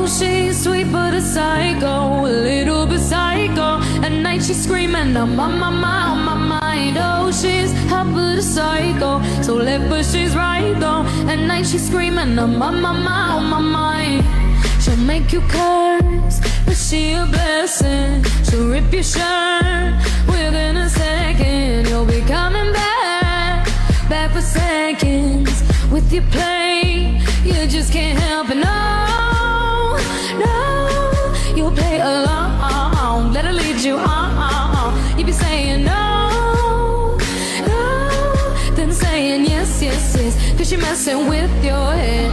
Oh, she's sweet but a psycho, a little bit psycho. At night she's screaming on my mind. Oh, she's hot but a psycho, so left but she's right though. At night she's screaming on my mind. She'll make you curse, but she a blessing. She'll rip your shirt within a second. You'll be coming back for seconds. With your play, you just can't help it. No, you'll play along. Let her lead you on. You be saying no, then saying yes, cause you're messing with your head.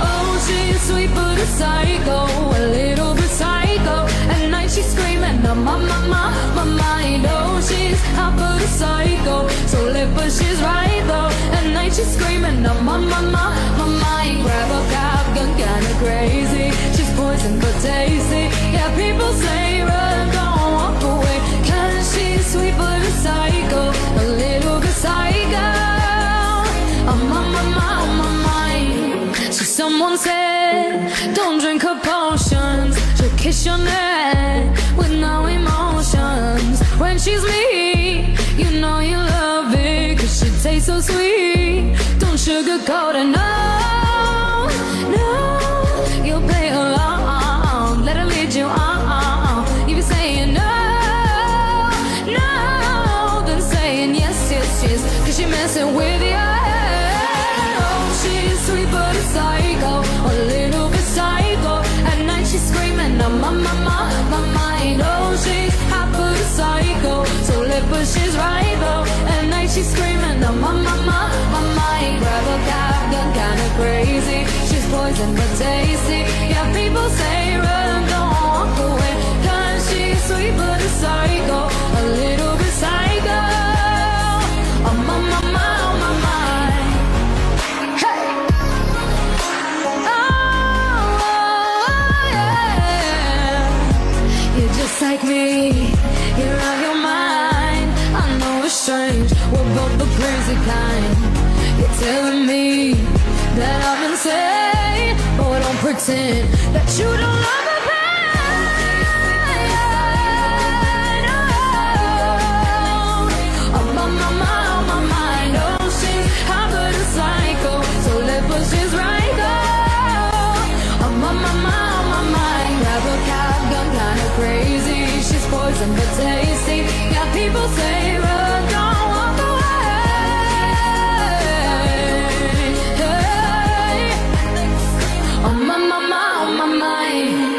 Oh, she's sweet but a psycho, a little bit psycho. At night she's screaming on my mind. Oh, she's hot but a psycho, so left but she's right though. At night she's screaming on my mind. Grab a cop gun, kinda crazy. She's poison but tasty. Yeah, people say run, don't walk away, cause she's sweet but a psycho, a little bit psycho. On my mind. So someone said, don't drink her potions. She'll kiss your neck with no emotions. When she's me, you know you love it, cause she tastes so sweet. Don't sugarcoat it, no, you'll play along. Let her lead you on. You be saying no, then saying yes, cause she messing with you. Sweet but a psycho, a little bit psycho. At night she's screaming on my mind. Oh, she's hot but a psycho, so left but she's right though. At night she's screaming on my mind. Grab a cop gun, kinda crazy. She's poison but tasty. Yeah, people say run, don't walk away, cause she's sweet but a psycho, a little bit psycho. On my mind. Hey! Just like me, you're out your mind. I know it's strange, we're both the crazy kind. You're telling me that I'm insane, but don't pretend that you don't love the pain. Oh, my mind. Oh, she's hot but a psycho, so left but she's right though. Oh, my mind. Grab a cop gun, kinda crazy. She's poison but tasty. Yeah, people say run, don't walk away. Hey. On my mind.